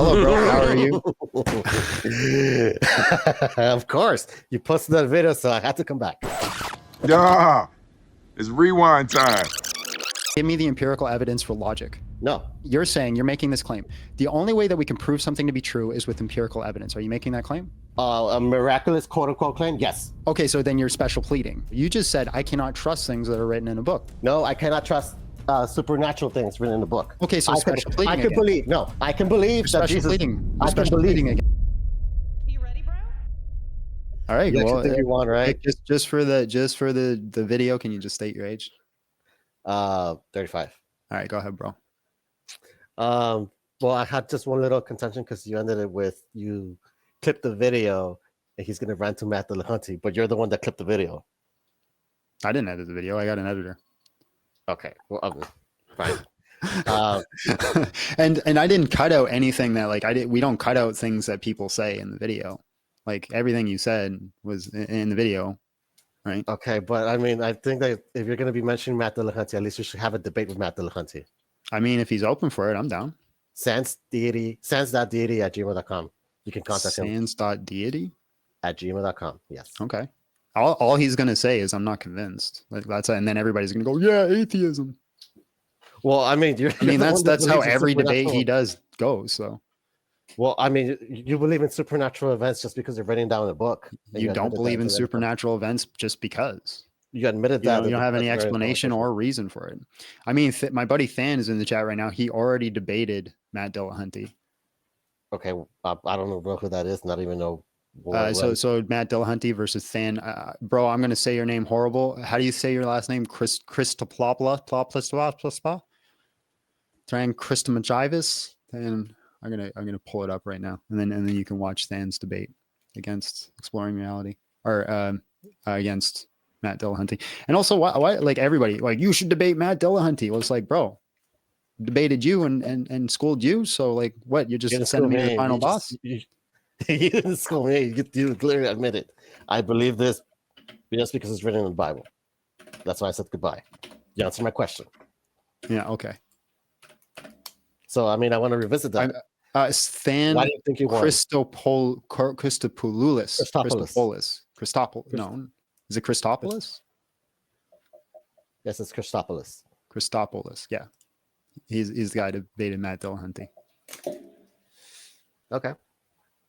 Hello, bro. How are you? Of course. You posted that video, so I had to come back. Yeah, it's rewind time. Give me the empirical evidence for logic. No. You're saying, you're making this claim. The only way that we can prove something to be true is with empirical evidence. Are you making that claim? A miraculous quote-unquote claim? Yes. Okay, so then you're special pleading. You just said, I cannot trust things that are written in a book. No, I cannot trust supernatural things written in the book. Okay, so special pleading I can again. believe. No, I can believe that Special Jesus. pleading. I can Special believe. pleading again. You ready, bro? All right. You Well, actually think you won, right? just for the video, can you just state your age? 35. All right, go ahead, bro. Well, I had just one little contention because you ended it with you clipped the video and he's gonna rant to Matt Dillahunty, but you're the one that clipped the video. I didn't edit the video. I got an editor. Okay, well, okay, fine. And I didn't cut out anything that we don't cut out things that people say in the video. Like everything you said was in the video, right? Okay, but I mean, I think that if you're gonna be mentioning Matt Dillahunty, at least you should have a debate with Matt Dillahunty. I mean, if he's open for it, I'm down. sans.deity@gmail.com. You can contact him Sans.deity at gmail.com. Yes. Okay. All he's gonna say is I'm not convinced. Like that's it. And then everybody's gonna go, yeah, atheism. Well, I mean, that's how every debate he does goes. So well, I mean, you believe in supernatural events just because you're writing down a book. you don't believe in supernatural events just because. You admitted that. You don't have any explanation or reason for it. I mean, my buddy Than is in the chat right now. He already debated Matt Dillahunty. Okay, I don't know who that is. Not even know. So Matt Dillahunty versus Than. Bro, I'm gonna say your name horrible. How do you say your last name? Christoplopla. Tran Christomachivis. And I'm gonna pull it up right now, and then you can watch Than's debate against Exploring Reality or against Matt Dillahunty. And also, why like everybody like you should debate Matt Dillahunty? Well, it's like, bro, debated you and schooled you. So like, what? You're just sending me to the final boss? You didn't school me. You clearly admit it. I believe this just because it's written in the Bible. That's why I said goodbye. You answered my question. Yeah. Okay. So I mean, I want to revisit that. Than. Why do you think you won? Christopoulos. No. Is it Christopoulos? Yes, it's Christopoulos. Christopoulos, yeah. He's the guy that debated Matt Dillahunty. Okay.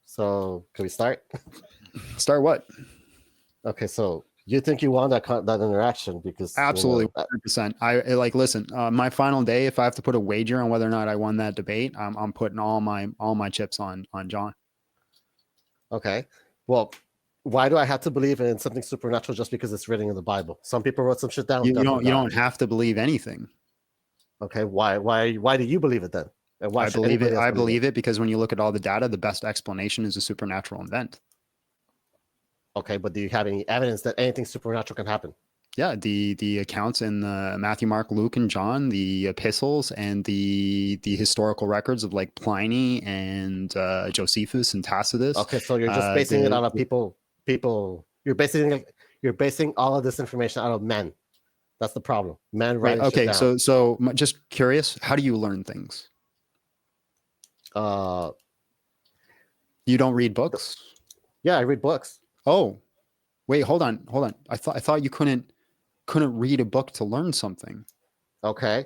So can we start? Start what? Okay, so you think you won that interaction because absolutely 100%. I listen. My final day, if I have to put a wager on whether or not I won that debate, I'm putting all my chips on John. Okay. Well, why do I have to believe in something supernatural just because it's written in the Bible? Some people wrote some shit down. You don't have to believe anything. Okay, why do you believe it then? And why I believe it. I believe it because when you look at all the data, the best explanation is a supernatural event. Okay, but do you have any evidence that anything supernatural can happen? Yeah, the accounts in Matthew, Mark, Luke, and John, the epistles, and the historical records of like Pliny and Josephus and Tacitus. Okay, so you're just basing it out of people. You're basing all of this information out of men. That's the problem. Men writing right. Okay, shit down. so just curious, how do you learn things? You don't read books? Yeah, I read books. Oh, wait, hold on. I thought you couldn't read a book to learn something. Okay.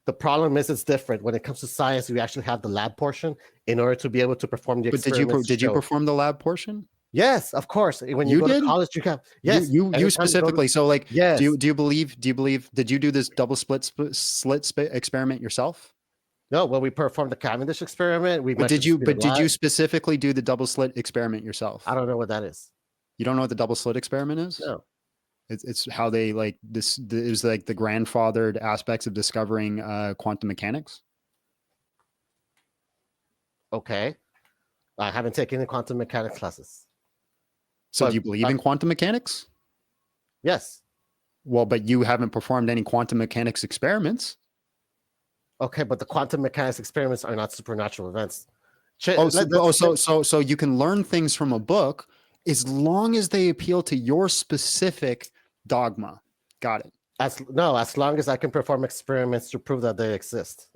The problem is it's different. When it comes to science, we actually have the lab portion in order to be able to perform the experiments. But did you perform the lab portion? Yes, of course. When you go to college, you have you specifically. So like, yes. Do you believe? Did you do this double slit experiment yourself? No. Well, we performed the Cavendish experiment. Did you specifically do the double slit experiment yourself? I don't know what that is. You don't know what the double slit experiment is? No. It's how they like this. It was like the grandfathered aspects of discovering quantum mechanics. Okay, I haven't taken any quantum mechanics classes. So do you believe in quantum mechanics? Yes. Well, but you haven't performed any quantum mechanics experiments. Okay, but the quantum mechanics experiments are not supernatural events. So you can learn things from a book as long as they appeal to your specific dogma. Got it. As long as I can perform experiments to prove that they exist.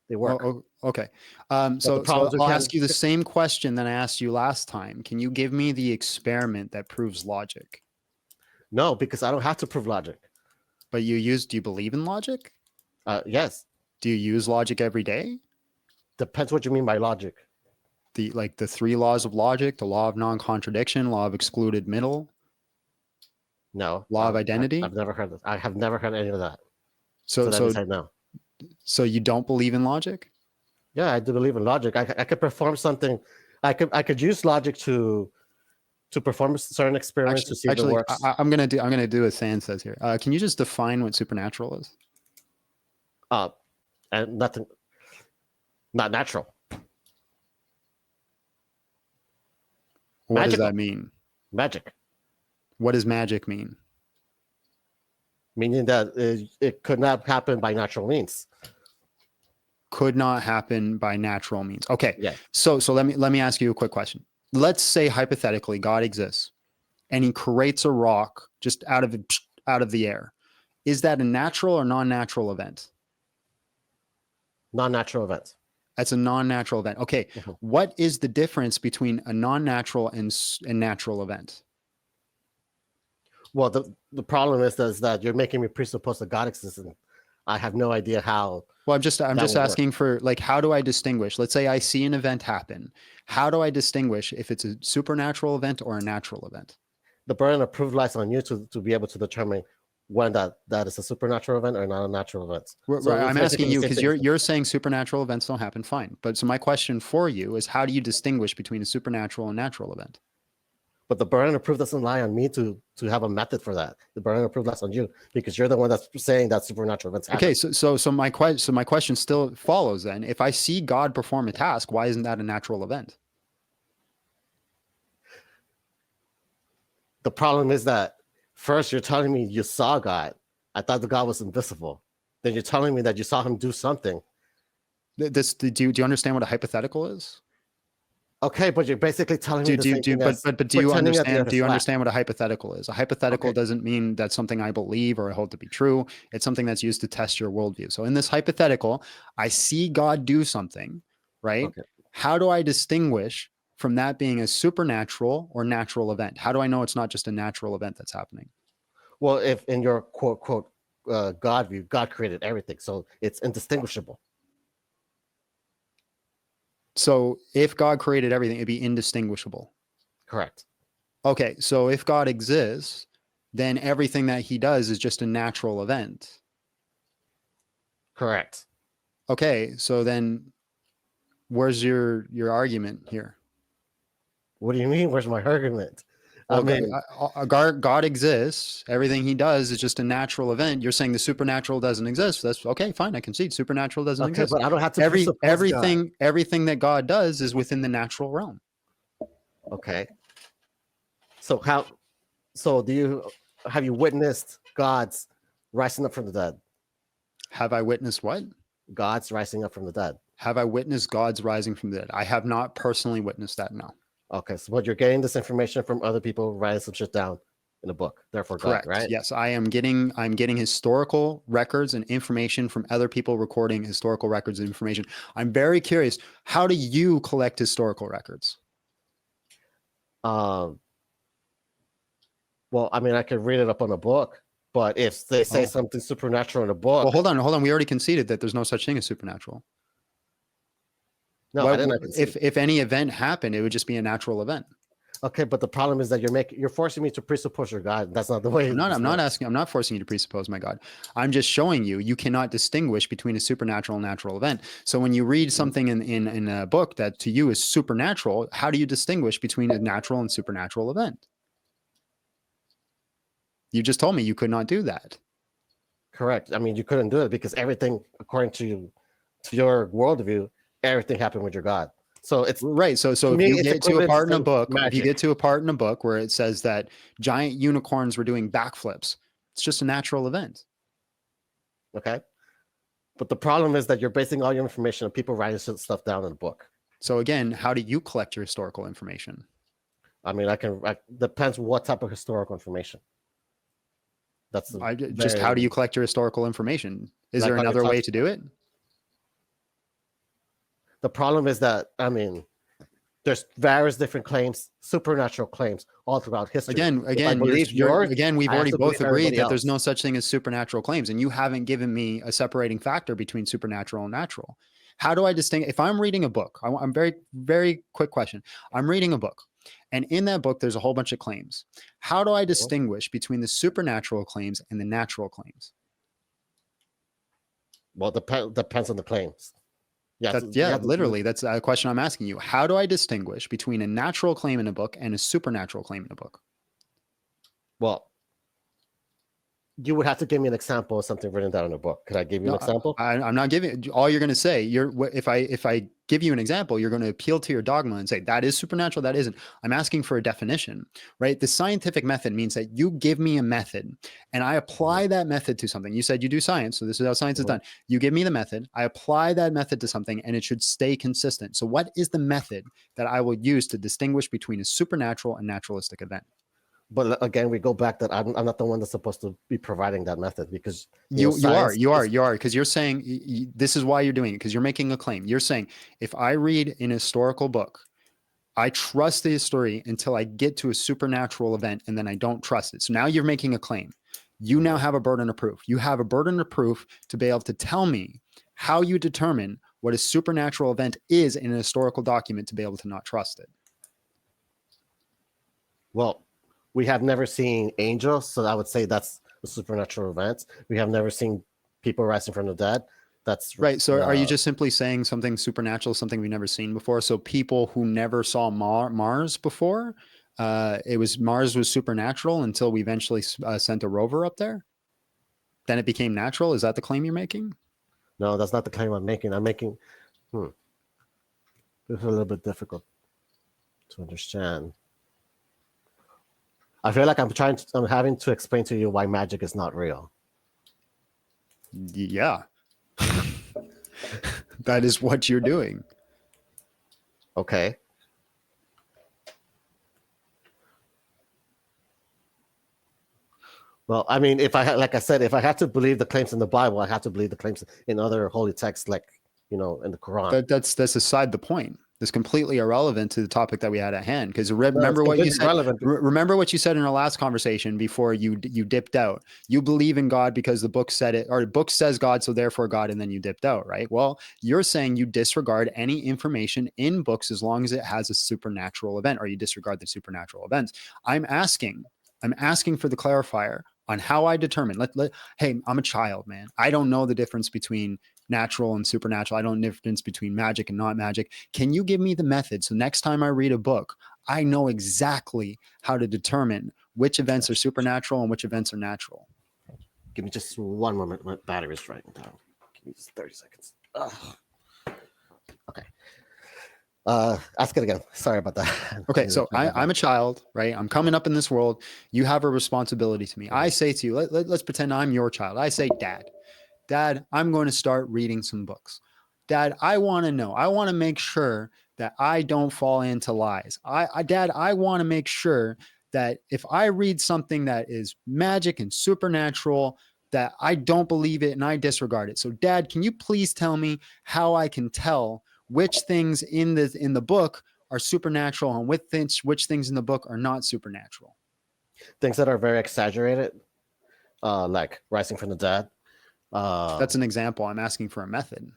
They work. Okay. the So problem is we I'll can't- ask you the same question that I asked you last time. Can you give me the experiment that proves logic? No, because I don't have to prove logic. But do you believe in logic? Yes. Do you use logic every day? Depends what you mean by logic. The three laws of logic, the law of non-contradiction, law of excluded middle, No. law of identity. I've never heard this. I have never heard any of that. So that means I know. so you don't believe in logic? Yeah, I do believe in logic. I could perform something. I could use logic to perform certain experiments to see if it works. I'm gonna do what Sand says here. Can you just define what supernatural is? And nothing, not natural. What does Magical. that mean? Magic, What does magic mean? meaning that it could not happen by natural means. Could not happen by natural means. Okay. Yeah. So let me ask you a quick question. Let's say hypothetically God exists and he creates a rock just out of the air. Is that a natural or non-natural event? Non-natural events. That's a non-natural event. Okay. Mhm. What is the difference between a non-natural and natural event? Well, the problem is that you're making me presuppose that God exists, and I have no idea how. Well, I'm just would work. asking for, like, how do I distinguish? Let's say I see an event happen. How do I distinguish if it's a supernatural event or a natural event? The burden of proof lies on you to be able to determine when that is a supernatural event or not a natural event. Right, So I'm it's asking basically you the because same thing. you're saying supernatural events don't happen. Fine, but so my question for you is, how do you distinguish between a supernatural and natural event? But the burden of proof doesn't lie on me to have a method for that. The burden of proof lies on you because you're the one that's saying that supernatural events happen. Okay, so my question still follows then. If I see God perform a task, why isn't that a natural event? The problem is that first you're telling me you saw God. I thought the God was invisible. Then you're telling me that you saw him do something. Do you understand what a hypothetical is? Okay, but you're basically telling me the same thing as But do you pretending that the understand? earth Do is you flat. understand what a hypothetical is? A hypothetical Okay. doesn't mean that's something I believe or I hold to be true. It's something that's used to test your worldview. So in this hypothetical, I see God do something, right? Okay. How do I distinguish from that being a supernatural or natural event? How do I know it's not just a natural event that's happening? Well, if in your quote God view, God created everything, so it's indistinguishable. So if God created everything, it'd be indistinguishable. Correct. Okay, so if God exists, then everything that he does is just a natural event. Correct. Okay, so then where's your argument here? What do you mean? Where's my argument? Well, I mean, God exists. Everything he does is just a natural event. You're saying the supernatural doesn't exist. That's okay, fine. I concede supernatural doesn't okay, exist. but I don't have to presuppose God. Everything that God does is within the natural realm. Okay. So have you witnessed God's rising up from the dead? Have I witnessed what? God's rising up from the dead. Have I witnessed God's rising from the dead? I have not personally witnessed that, no. Okay, so but you're getting this information from other people writing some shit down in a book. Therefore, Correct. God, right? Yes, I'm getting historical records and information from other people recording historical records and information. I'm very curious. How do you collect historical records? Well, I mean, I could read it up on a book, but if they say something supernatural in a book, Well, hold on. We already conceded that there's no such thing as supernatural. no, I didn't. If any event happened, it would just be a natural event. Okay, but the problem is that you're forcing me to presuppose your God. That's not the way. I'm not forcing you to presuppose my God. I'm just showing you cannot distinguish between a supernatural and natural event. So when you read something in a book that to you is supernatural, how do you distinguish between a natural and supernatural event? You just told me you could not do that. Correct. I mean, you couldn't do it because everything, according to your worldview, everything happened with your God. So it's right. So if you get to a part in a book, if you get to a part in a book where it says that giant unicorns were doing backflips, it's just a natural event. Okay. But the problem is that you're basing all your information on people writing stuff down in a book. So again, how do you collect your historical information? I mean, depends what type of historical information. How do you collect your historical information? Is there another way to do it? The problem is that, I mean, there's various different claims, supernatural claims, all throughout history. Again, If I believe yours, again, we've I have already to both believe agreed everybody that there's else. no such thing as supernatural claims, and you haven't given me a separating factor between supernatural and natural. How do I distinguish? If I'm reading a book, I'm very, very quick question. I'm reading a book, and in that book, there's a whole bunch of claims. How do I distinguish between the supernatural claims and the natural claims? Well, depends on the claims. Yeah, Literally, that's a question I'm asking you. How do I distinguish between a natural claim in a book and a supernatural claim in a book? Well, you would have to give me an example of something written down in a book. Could I give you an example? I'm not giving. All you're going to say, if I give you an example, you're going to appeal to your dogma and say that is supernatural, that isn't. I'm asking for a definition, right? The scientific method means that you give me a method and I apply that method to something. You said you do science, so this is how science is done. You give me the method, I apply that method to something, and it should stay consistent. So, what is the method that I will use to distinguish between a supernatural and naturalistic event? But again, we go back that I'm not the one that's supposed to be providing that method, because you are because you're saying this is why you're doing it, because you're making a claim. You're saying if I read an historical book, I trust the story until I get to a supernatural event, and then I don't trust it. So now you're making a claim. You now have a burden of proof. You have a burden of proof to be able to tell me how you determine what a supernatural event is in a historical document to be able to not trust it. Well, we have never seen angels, so I would say that's a supernatural event. We have never seen people rising from the dead. That's right. So are you just simply saying something supernatural, something we've never seen before? So people who never saw Mars before, Mars was supernatural until we eventually sent a rover up there? Then it became natural? Is that the claim you're making? No, that's not the claim I'm making. I'm making, this is a little bit difficult to understand. I feel like I'm having to explain to you why magic is not real. Yeah. That is what you're doing. Okay. Well, I mean, like I said, if I had to believe the claims in the Bible, I have to believe the claims in other holy texts, like, in the Quran. That's aside the point. That's completely irrelevant to the topic that we had at hand. Because remember what you said. Remember what you said in our last conversation before you dipped out. You believe in God because the book said it, or the book says God, so therefore God, and then you dipped out, right? Well, you're saying you disregard any information in books as long as it has a supernatural event, or you disregard the supernatural events. I'm asking for the clarifier on how I determine. Hey, I'm a child, man. I don't know the difference between natural and supernatural. I don't know the difference between magic and not magic. Can you give me the method so next time I read a book, I know exactly how to determine which events are supernatural and which events are natural? Give me just one moment. My battery's right down. Give me just 30 seconds. Ugh. Okay. Ask it again. Sorry about that. Okay, so I'm a child, right? I'm coming up in this world. You have a responsibility to me. I say to you, let's pretend I'm your child. I say, Dad, I'm going to start reading some books. Dad, I want to know. I want to make sure that I don't fall into lies. Dad, I want to make sure that if I read something that is magic and supernatural, that I don't believe it and I disregard it. So, Dad, can you please tell me how I can tell which things in the book are supernatural and which things in the book are not supernatural? Things that are very exaggerated, like rising from the dead. That's an example. I'm asking for a method.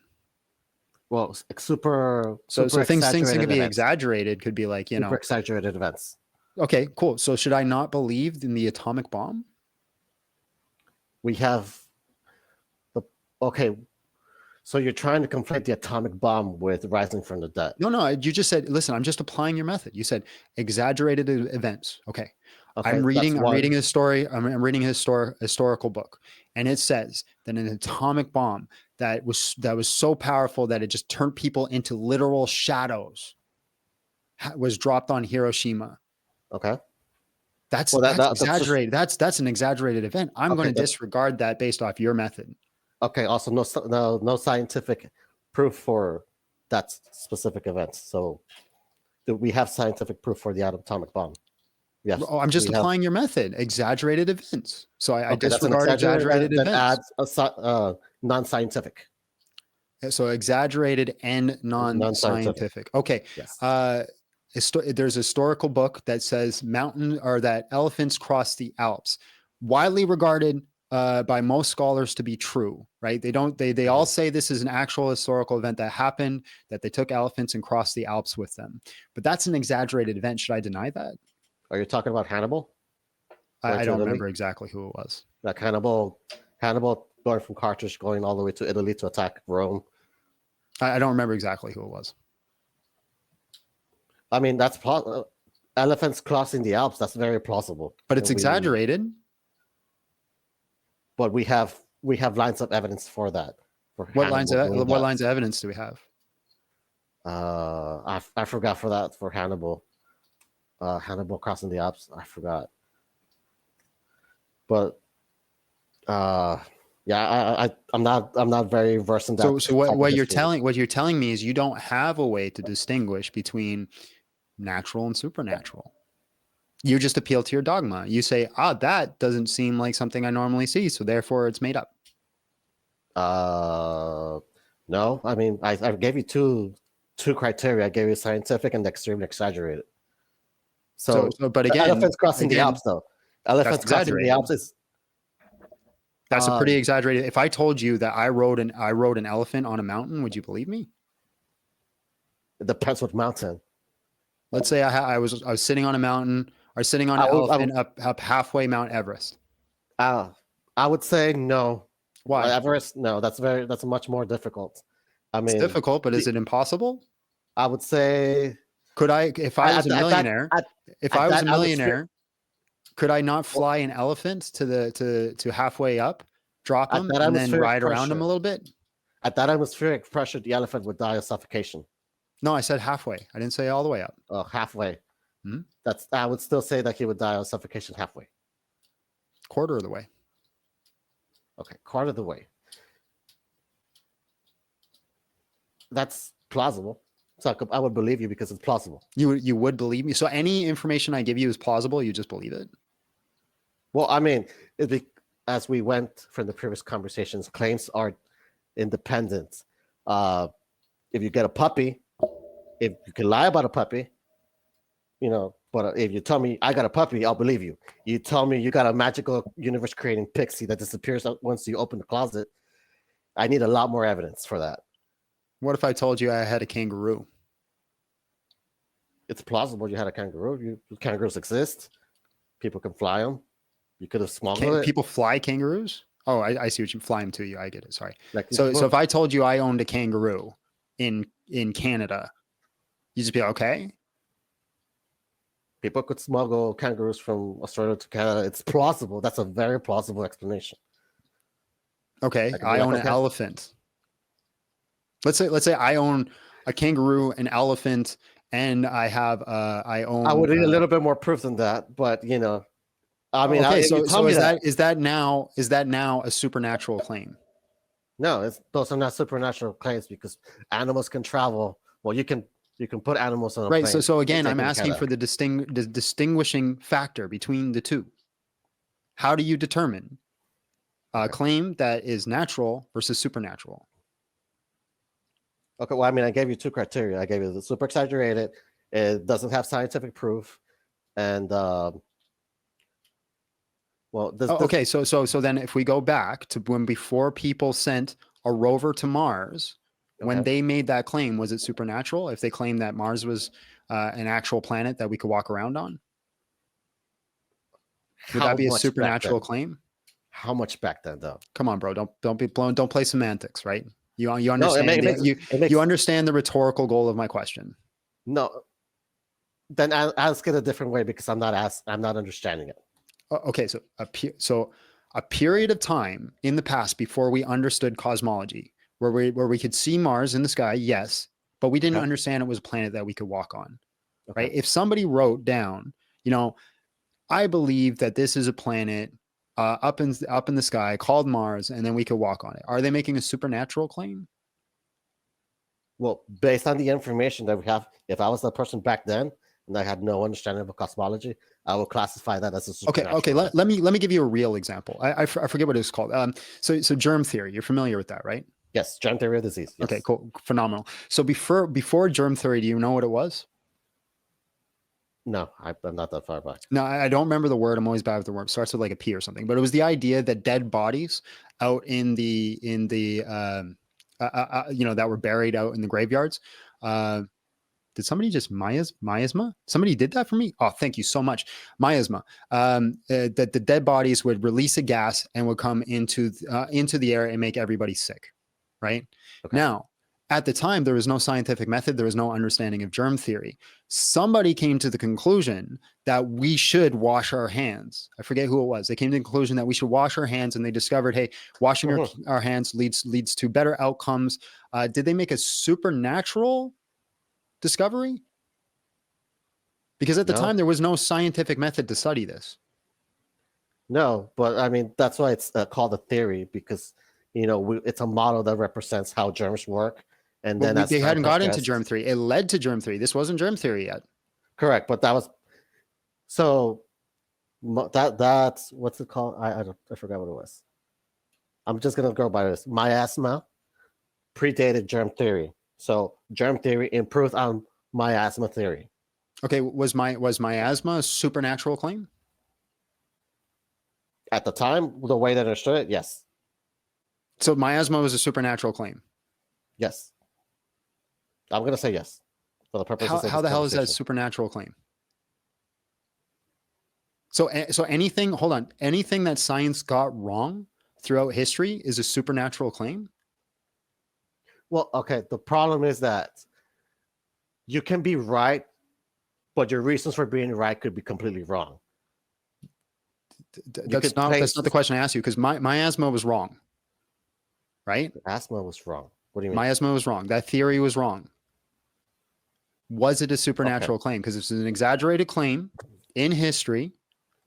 Well, super things that could be exaggerated could be like, super exaggerated events. Okay, cool. So should I not believe in the atomic bomb? We have okay. So you're trying to conflate the atomic bomb with rising from the dead. No. You just said, listen, I'm just applying your method. You said exaggerated events. Okay. I'm reading a story. I'm reading a historical book, and it says that an atomic bomb that was so powerful that it just turned people into literal shadows was dropped on Hiroshima. Okay. That's exaggerated. That's an exaggerated event. I'm going to disregard that based off your method. Okay. Also, no scientific proof for that specific event. So we have scientific proof for the atomic bomb. Yes. I'm just applying your method. Exaggerated events. So I disregard exaggerated events. That adds non-scientific. So exaggerated and Non-scientific. non-scientific. Okay. Yes. There's a historical book that says that elephants cross the Alps, widely regarded by most scholars to be true, right? They all say this is an actual historical event that happened, that they took elephants and crossed the Alps with them. But that's an exaggerated event. Should I deny that? Are you talking about Hannibal? I don't Italy? remember exactly who it was. Like Hannibal going from Carthage, going all the way to Italy to attack Rome. I don't remember exactly who it was. I mean, that's elephants crossing the Alps. That's very plausible. But it's exaggerated. But we have lines of evidence for that. What lines of evidence do we have? I forgot for Hannibal. Hannibal crossing the Alps. I forgot. But yeah, I'm not very versed in that. So what you're telling me is you don't have a way to distinguish between natural and supernatural. You just appeal to your dogma. You say, that doesn't seem like something I normally see, so therefore it's made up. No, I mean I gave you two criteria. I gave you scientific and extremely exaggerated. So but again, elephants crossing the Alps, though. Elephants crossing the Alps is. That's a pretty exaggerated. If I told you that I rode an elephant on a mountain, would you believe me? It depends what mountain. Let's say I was sitting on a mountain or sitting on an elephant up halfway Mount Everest. I would say no. Why? Everest? No, that's much more difficult. I mean, it's difficult, but is it impossible? I would say. Could I, if I was a millionaire, could I not fly an elephant to halfway up, drop him, and then ride around him a little bit? At that atmospheric pressure, the elephant would die of suffocation. No, I said halfway. I didn't say all the way up. Oh, halfway. I would still say that he would die of suffocation halfway. Quarter of the way. Okay, quarter of the way. That's plausible. So I would believe you because it's plausible. You would believe me. So any information I give you is plausible. You just believe it. Well, I mean, as we went from the previous conversations, claims are independent. If you get a puppy, if you can lie about a puppy, but if you tell me I got a puppy, I'll believe you. You tell me you got a magical universe creating pixie that disappears once you open the closet, I need a lot more evidence for that. What if I told you I had a kangaroo? It's plausible you had a kangaroo. Kangaroos exist. People can fly them. You could have smuggled it. People fly kangaroos? Oh, I see what you fly them to you. I get it. Sorry. So if I told you I owned a kangaroo in Canada, you just be okay? People could smuggle kangaroos from Australia to Canada. It's plausible. That's a very plausible explanation. Okay, I own an elephant. Let's say I own a kangaroo, an elephant, and I would need a little bit more proof than that, but I mean, okay. So is that now a supernatural claim? No, those are not supernatural claims because animals can travel. Well, you can put animals on a plane. Right. So again, I'm asking for the distinguishing factor between the two. How do you determine a claim that is natural versus supernatural? Okay, well, I mean, I gave you two criteria. I gave you the super exaggerated, it doesn't have scientific proof, and okay. So then, if we go back to before people sent a rover to Mars, when they made that claim, was it supernatural? If they claimed that Mars was an actual planet that we could walk around on, would that be a supernatural claim? How much back then, though? Come on, bro. Don't be blown. Don't play semantics, right? You understand? You understand the rhetorical goal of my question. No. Then I'll ask it a different way because I'm not understanding it. Okay, so a period of time in the past before we understood cosmology, where we could see Mars in the sky, yes, but we didn't understand it was a planet that we could walk on, right? If somebody wrote down, I believe that this is a planet up in the sky called Mars, and then we could walk on it. Are they making a supernatural claim? Well, based on the information that we have, if I was that person back then and I had no understanding of cosmology, I will classify that as a supernatural. Okay. Let me give you a real example. I forget what it's called. So germ theory. You're familiar with that, right? Yes, germ theory of disease. Yes. Okay, cool, phenomenal. So before germ theory, do you know what it was? No, I'm not that far back. No, I don't remember the word. I'm always bad with the word. It starts with like a P or something. But it was the idea that dead bodies out in the that were buried out in the graveyards. Did somebody just miasma? Somebody did that for me. Oh, thank you so much. Miasma. That the dead bodies would release a gas and would come into the air and make everybody sick. Right Okay. now, at the time, there was no scientific method. There was no understanding of germ theory. Somebody came to the conclusion that we should wash our hands. I forget who it was. They came to the conclusion that we should wash our hands, and they discovered, hey, washing our hands leads to better outcomes. Did they make a supernatural discovery? Because at the time, there was no scientific method to study this. No, but I mean, that's why it's called a theory, because, it's a model that represents how germs work. And then they hadn't got into germ theory. It led to germ theory. This wasn't germ theory yet. Correct. But that was, so that's, what's it called? I forgot what it was. I'm just going to go by this. Miasma predated germ theory. So germ theory improved on miasma theory. Okay. Was miasma a supernatural claim? At the time, the way they understood it, yes. So miasma was a supernatural claim. Yes. I'm going to say yes. For the purposes of how the hell is that a supernatural claim? So anything that science got wrong throughout history is a supernatural claim? Well, okay. The problem is that you can be right, but your reasons for being right could be completely wrong. That's not the question I asked you, because miasma was wrong. Right? Asthma was wrong. What do you mean? Miasma was wrong. That theory was wrong. Was it a supernatural claim? Because this is an exaggerated claim in history,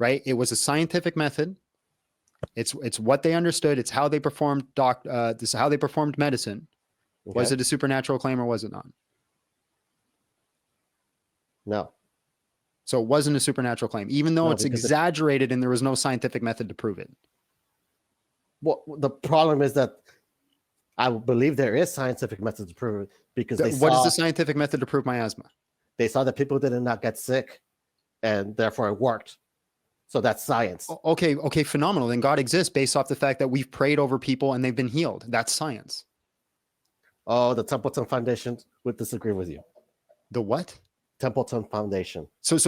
right? It was a scientific method. It's what they understood. It's how they performed this is how they performed medicine. Okay. Was it a supernatural claim or was it not? No. So it wasn't a supernatural claim, even though it's exaggerated and there was no scientific method to prove it. Well, the problem is that I believe there is scientific method to prove it, because what is the scientific method to prove miasma? They saw that people did not get sick, and therefore it worked. So that's science. Okay, phenomenal. Then God exists based off the fact that we've prayed over people and they've been healed. That's science. Oh, the Templeton Foundation would disagree with you. The what? Templeton Foundation. So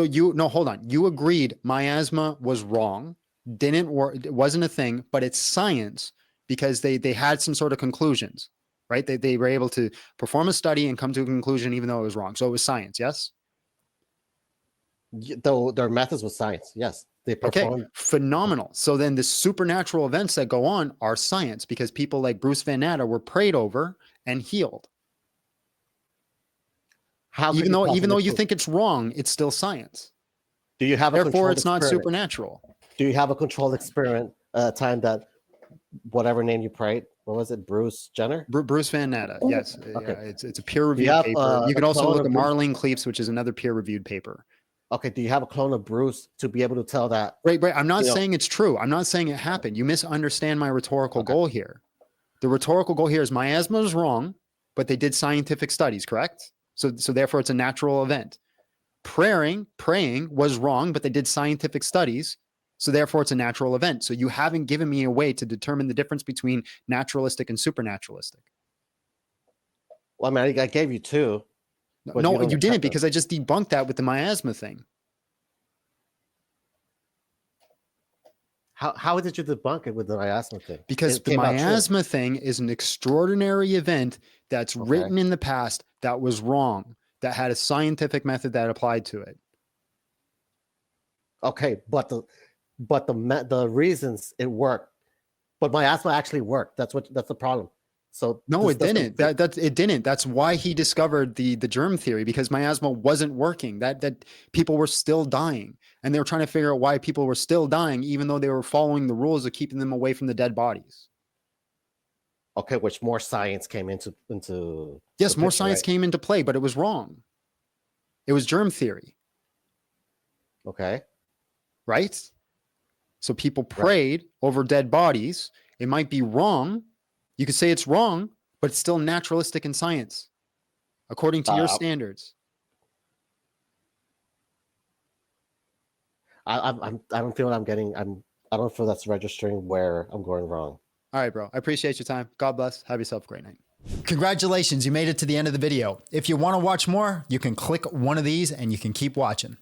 hold on. You agreed miasma was wrong, didn't work, it wasn't a thing, but it's science because they had some sort of conclusions, right? They were able to perform a study and come to a conclusion even though it was wrong. So it was science, yes? Though their methods was science, yes. They performed. Okay, phenomenal. So then the supernatural events that go on are science, because people like Bruce Van Natta were prayed over and healed. Even though you think it's wrong, it's still science. Do you have therefore it's not supernatural? Do you have a controlled experiment time that whatever name you prayed? What was it? Bruce Jenner? Bruce Van Natta. Yes. Okay. Yeah, it's a peer-reviewed paper. You can also look at Marlene Kleefs, which is another peer-reviewed paper. Okay. Do you have a clone of Bruce to be able to tell that? Right. I'm not saying it's true. I'm not saying it happened. You misunderstand my rhetorical goal here. The rhetorical goal here is miasma is wrong, but they did scientific studies, correct? So therefore it's a natural event. Praying was wrong, but they did scientific studies. So therefore it's a natural event. So you haven't given me a way to determine the difference between naturalistic and supernaturalistic. Well, I mean, I gave you two. No, you didn't, because I just debunked that with the miasma thing. How did you debunk it with the miasma thing? Because the miasma thing is an extraordinary event that's written in the past that was wrong, that had a scientific method that applied to it. Okay, but the reasons it worked, but miasma actually worked. That's the problem. So no, it didn't. It didn't. That's why he discovered the germ theory, because miasma wasn't working. That people were still dying, and they were trying to figure out why people were still dying, even though they were following the rules of keeping them away from the dead bodies. Okay, which more science came into yes, more science came into play, but it was wrong. It was germ theory. Okay. Right? So people prayed over dead bodies. It might be wrong. You could say it's wrong, but it's still naturalistic in science, according to your standards. I don't feel I'm getting. I don't feel that's registering where I'm going wrong. All right, bro. I appreciate your time. God bless. Have yourself a great night. Congratulations, you made it to the end of the video. If you want to watch more, you can click one of these and you can keep watching.